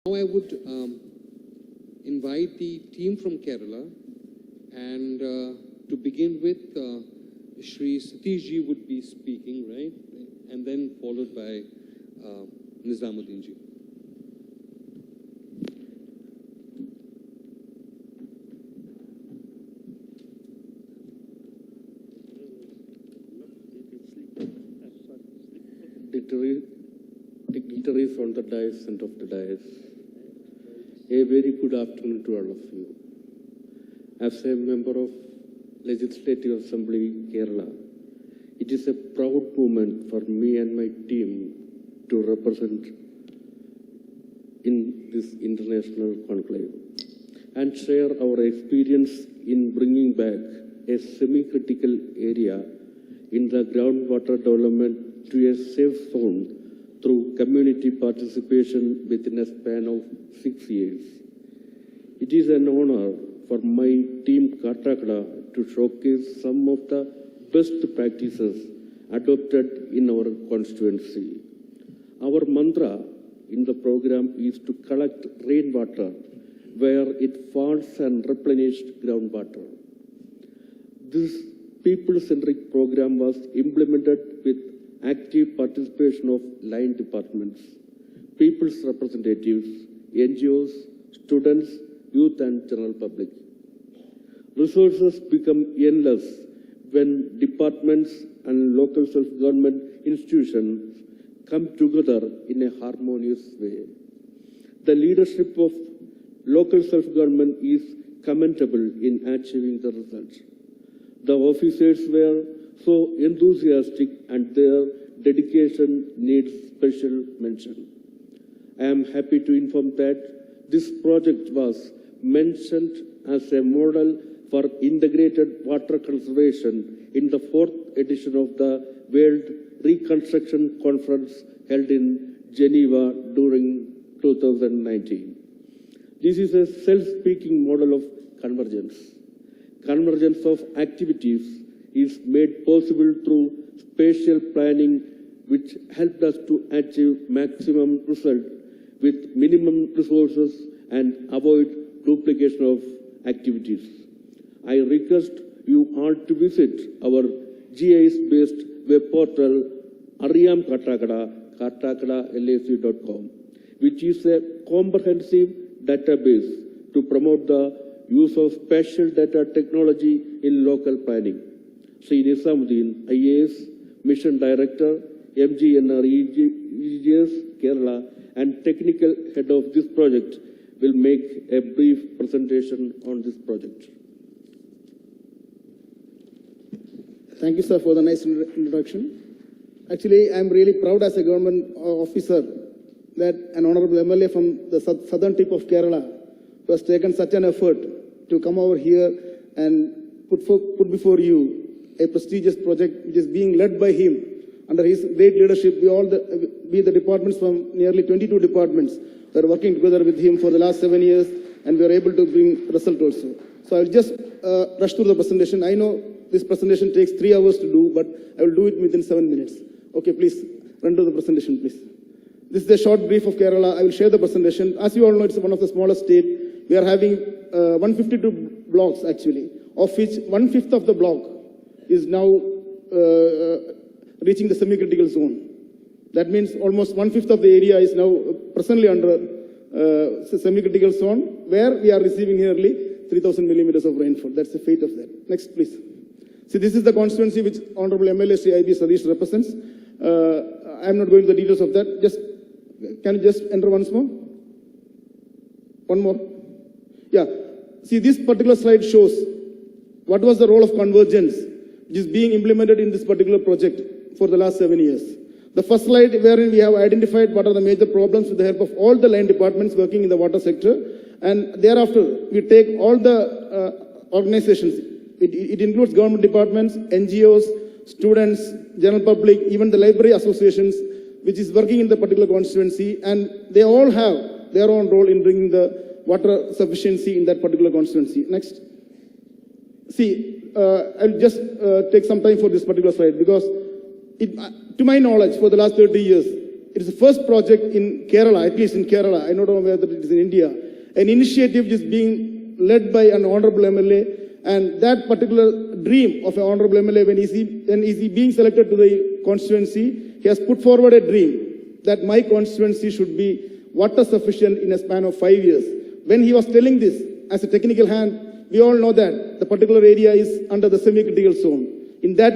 Now I would invite the team from Kerala, and to begin with, Shri Sathish ji would be speaking, right? And then followed by Nizamudeen ji. Dignitaries on the dais and of the dais, a very good afternoon to all of you. As a member of Legislative Assembly Kerala, it is a proud moment for me and my team to represent in this international conclave and share our experience in bringing back a semi-critical area in the groundwater development to a safe zone through community participation within a span of 6 years. It is an honor for my team kattakada to showcase some of the best practices adopted in our constituency. Our mantra in the program is to collect rainwater where it falls and replenish groundwater. This people-centric program was implemented with active participation of line departments, people's representatives, NGOs, students, youth and general public. Resources become endless when departments and local self-government institutions come together in a harmonious way. The leadership of local self-government is commendable in achieving the results. The officers were so enthusiastic and their dedication needs special mention. I am happy to inform that this project was mentioned as a model for integrated water conservation in the 4th edition of the World Reconstruction Conference held in Geneva during 2019. This is a self-speaking model of convergence. Convergence of activities is made possible through spatial planning, which helped us to achieve maximum result with minimum resources and avoid duplication of activities. I request you all to visit our GIS-based web portal Ariyam Kattakada, kattakadalac.com, which is a comprehensive database to promote the use of spatial data technology in local planning. II Nizamudeen IAS, Mission Director, MGNREGS, Kerala, and Technical Head of this project will make a brief presentation on this project. Thank you, sir, for the nice introduction. Actually, I am really proud as a government officer that an honorable MLA from the southern tip of Kerala who has taken such an effort to come over here and put before you a prestigious project which is being led by him. Under his great leadership, we the departments from nearly 22 departments are working together with him for the last 7 years, and we are able to bring result also. So I will just rush through the presentation. I know this presentation takes 3 hours to do, but I will do it within 7 minutes. Okay, please run to the presentation, please. This is a short brief of Kerala. I will share the presentation. As you all know, it's one of the smallest states. We are having 152 blocks actually, of which 1/5 of the block is now reaching the semi-critical zone. That means almost 1/5 of the area is now presently under semi-critical zone, where we are receiving nearly 3,000 millimeters of rainfall. That's the fate of that. Next, please. See, this is the constituency which Honorable MLA Sri I.B. Sathish represents. I am not going to the details of that. Can you just enter once more? One more. Yeah. See, this particular slide shows what was the role of convergence which is being implemented in this particular project for the last 7 years. The first slide wherein we have identified what are the major problems with the help of all the line departments working in the water sector, and thereafter we take all the organizations. It includes government departments, NGOs, students, general public, even the library associations which is working in the particular constituency, and they all have their own role in bringing the water sufficiency in that particular constituency. Next. See, I'll just take some time for this particular slide because to my knowledge, for the last 30 years, it is the first project in Kerala, at least in Kerala, I don't know whether it is in India, an initiative just being led by an honorable MLA, and that particular dream of an honorable MLA, when he's being selected to the constituency, he has put forward a dream that my constituency should be water sufficient in a span of 5 years. When he was telling this, as a technical hand, we all know that the particular area is under the semi-critical zone. In that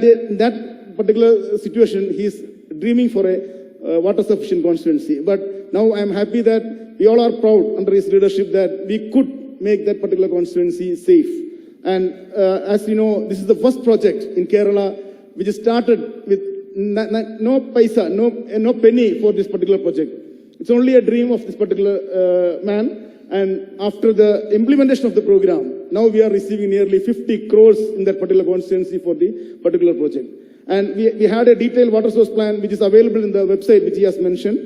particular situation, he is dreaming for a water sufficient constituency. But now I am happy that we all are proud under his leadership that we could make that particular constituency safe. And as you know, this is the first project in Kerala which started with no paisa, no penny for this particular project. It's only a dream of this particular man. And after the implementation of the program, now we are receiving nearly 50 crores in that particular constituency for the particular project. And we had a detailed water source plan which is available in the website which he has mentioned.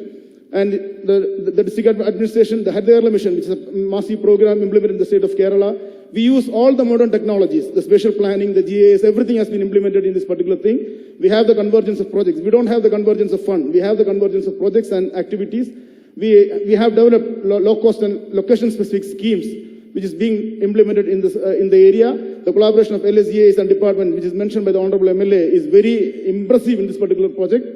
And the district administration, the Hadayarla mission, which is a massive program implemented in the state of Kerala, we use all the modern technologies, the spatial planning, the GIS, everything has been implemented in this particular thing. We have the convergence of projects. We don't have the convergence of fund. We have the convergence of projects and activities. We have developed low-cost and location-specific schemes, which is being implemented in the area. The collaboration of LSGAs and department, which is mentioned by the Honorable MLA, is very impressive in this particular project,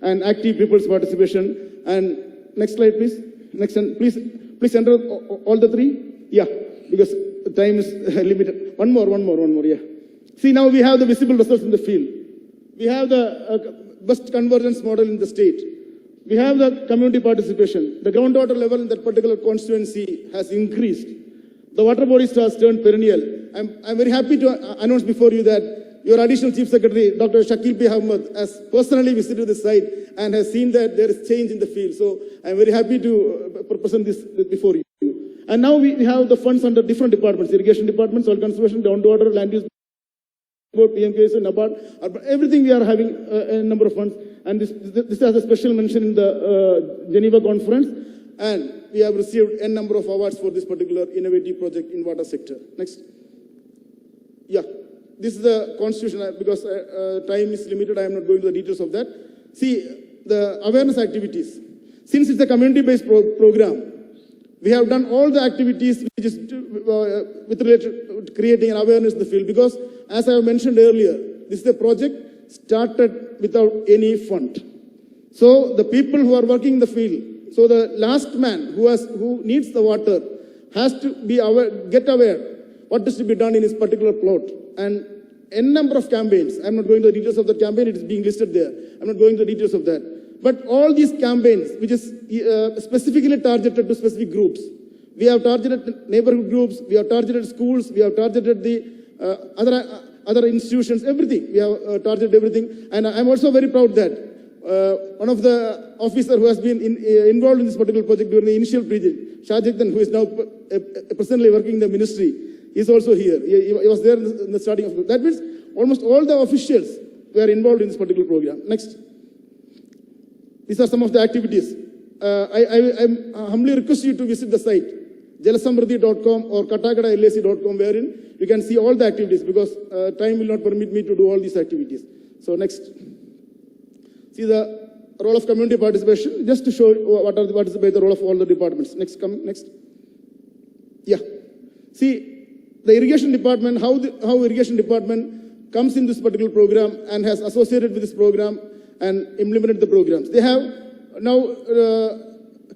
and active people's participation. And next slide, please. Next, and please enter all the three. Yeah, because the time is limited. One more. Yeah. See, now we have the visible results in the field. We have the best convergence model in the state. We have the community participation. The groundwater level in that particular constituency has increased. The water bodies has turned perennial. I'm very happy to announce before you that your additional Chief Secretary, Dr. Shakil P. Ahmed, has personally visited the site and has seen that there is change in the field. So I'm very happy to present this before you. And now we have the funds under different departments: irrigation department, soil conservation, groundwater, land use board, PMKS, NABARD, everything we are having a number of funds. And this has a special mention in the Geneva conference. And we have received a number of awards for this particular innovative project in water sector. Next. Yeah, this is the constitution. Because time is limited, I am not going to the details of that. See, the awareness activities. Since it's a community-based program, we have done all the activities which is with related to creating an awareness in the field. Because as I have mentioned earlier, this is a project started without any fund. So the people who are working in the field, so the last man who needs the water has to be aware, get aware what is to be done in his particular plot. And n number of campaigns. I'm not going to the details of the campaign, it is being listed there. I'm not going to the details of that. But all these campaigns, which is specifically targeted to specific groups. We have targeted neighborhood groups, we have targeted schools, we have targeted the other institutions, everything. We have targeted everything. And I'm also very proud that one of the officers who has been involved in this particular project during the initial period, Shahjekdan, who is now presently working in the ministry, is also here. He was there in the starting of the. That means almost all the officials were involved in this particular program. Next. These are some of the activities. I humbly request you to visit the site, jalasamrudhi.com or kattakada.lac.com, wherein you can see all the activities, because time will not permit me to do all these activities. So next. See the role of community participation, just to show what is the role of all the departments. Next, next. Yeah. See, the irrigation department, how irrigation department comes in this particular program and has associated with this program and implemented the programs. They have now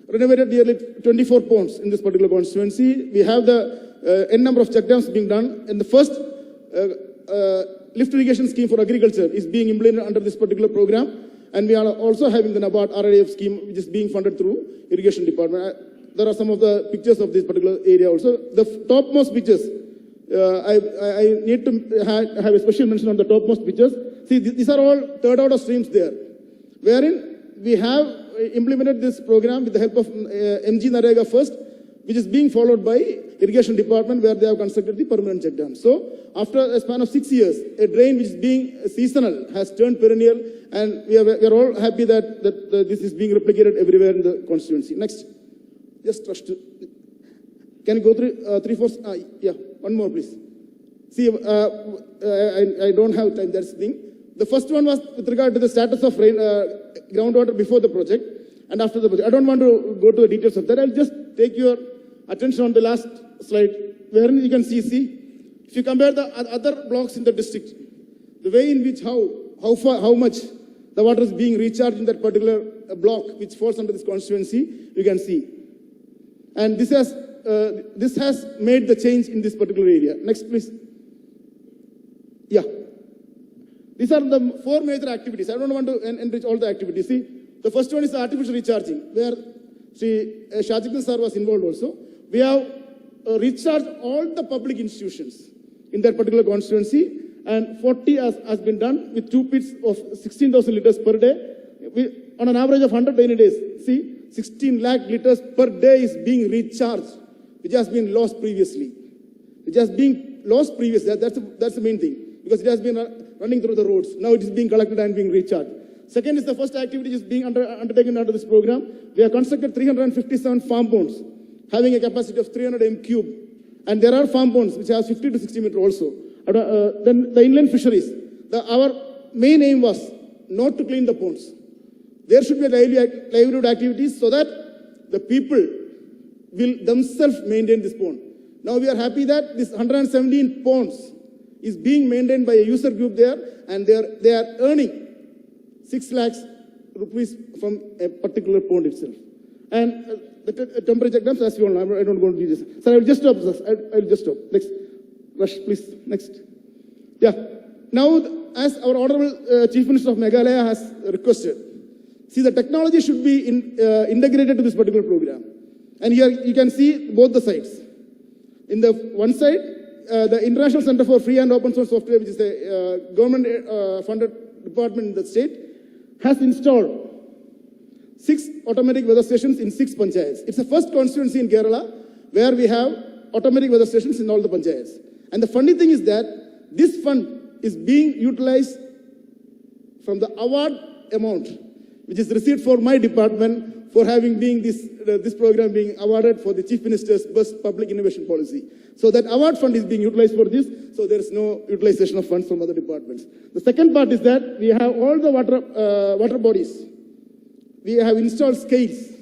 renovated nearly 24 ponds in this particular constituency. We have the n number of check dams being done. And the first lift irrigation scheme for agriculture is being implemented under this particular program. And we are also having the NABARD RIF scheme, which is being funded through irrigation department. There are some of the pictures of this particular area also. The topmost pictures, I need to have a special mention on the topmost pictures. See, these are all third order streams there, wherein we have implemented this program with the help of MG Narega first, which is being followed by irrigation department, where they have constructed the permanent check dams. So after a span of 6 years, a drain which is being seasonal has turned perennial, and we are all happy that this is being replicated everywhere in the constituency. Next. Just rush to. Can you go through 3/4? Yeah, one more, please. See, I don't have time. That's the thing. The first one was with regard to the status of groundwater before the project, and after the project. I don't want to go to the details of that. I'll just take your attention on the last slide, wherein you can see, if you compare the other blocks in the district, the way in which how much the water is being recharged in that particular block, which falls under this constituency, you can see. And this has made the change in this particular area. Next, please. Yeah. These are the 4 major activities. I don't want to enrich all the activities. See, the first one is the artificial recharging, where Shajikal sir was involved also. We have recharged all the public institutions in that particular constituency, and 40 has been done with 2 pits of 16,000 liters per day. On an average of 100 rainy days, see, 16 lakh liters per day is being recharged, which has been lost previously. That's the main thing, because it has been running through the roads. Now it is being collected and being recharged. Second is the first activity which is being undertaken under this program. We have constructed 357 farm ponds, having a capacity of 300 m cube. And there are farm ponds which have 50 to 60 meter also. Then the inland fisheries. Our main aim was not to clean the ponds. There should be livelihood activities so that the people will themselves maintain this pond. Now we are happy that this 117 ponds is being maintained by a user group there, and they are earning 6 lakhs rupees from a particular pond itself. And the temperature dumps, as you all know, I don't go into this. Sir, I will just stop. I will just stop. Next. Rush, please. Next. Yeah. Now, as our Honorable Chief Minister of Meghalaya has requested, see, the technology should be integrated to this particular program. And here you can see both the sides. In the one side, the International Center for Free and Open Source Software, which is a government-funded department in the state, has installed 6 automatic weather stations in 6 panchayats. It's the first constituency in Kerala where we have automatic weather stations in all the panchayats. And the funny thing is that this fund is being utilized from the award amount, which is received for my department for having been this program being awarded for the Chief Minister's Best Public Innovation Policy. So that award fund is being utilized for this, so there is no utilization of funds from other departments. The second part is that we have all the water bodies. We have installed scales.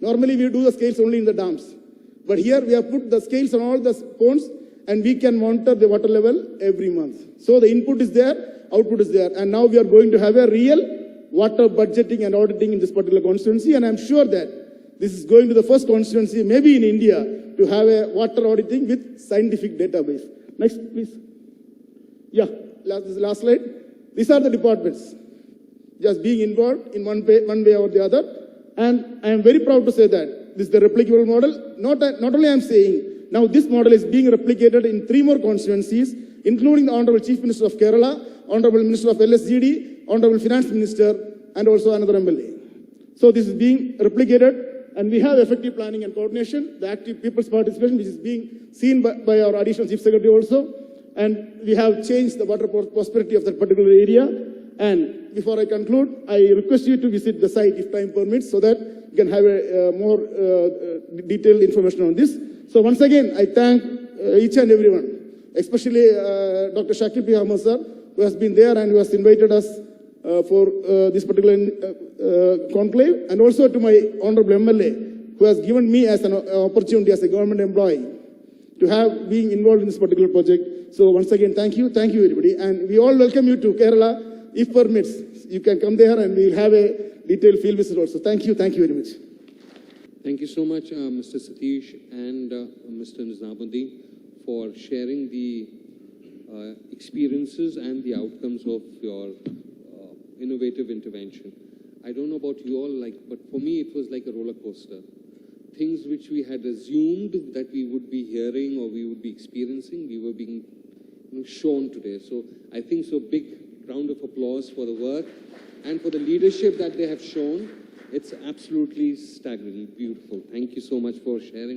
Normally we do the scales only in the dams. But here we have put the scales on all the ponds, and we can monitor the water level every month. So the input is there, output is there. And now we are going to have a real water budgeting and auditing in this particular constituency. And I'm sure that this is going to the first constituency, maybe in India, to have a water auditing with scientific database. Next, please. Yeah, last slide. These are the departments just being involved in one way or the other. And I am very proud to say that this is the replicable model. Not only I am saying, now this model is being replicated in 3 more constituencies, including the Honorable Chief Minister of Kerala, Honorable Minister of LSGD, Honorable Finance Minister, and also another MLA. So this is being replicated, and we have effective planning and coordination, the active people's participation, which is being seen by our Additional Chief Secretary also, and we have changed the water prosperity of that particular area. And before I conclude, I request you to visit the site if time permits, so that you can have a more detailed information on this. So once again, I thank each and everyone, especially Dr. Shakib P. Ahmed sir, who has been there and who has invited us for this particular conclave, and also to my Honorable MLA, who has given me as an opportunity as a government employee to have being involved in this particular project. So once again, thank you everybody. And we all welcome you to Kerala. If permits, you can come there and we'll have a detailed field visit also. Thank you very much. Thank you so much, Mr. Sathish and Mr. Nizamudeen, for sharing the experiences and the outcomes of your innovative intervention. I don't know about you all, but for me it was like a roller coaster. Things which we had assumed that we would be hearing or we would be experiencing, we were being shown today. So I think so big round of applause for the work and for the leadership that they have shown. It's absolutely staggering, beautiful. Thank you so much for sharing.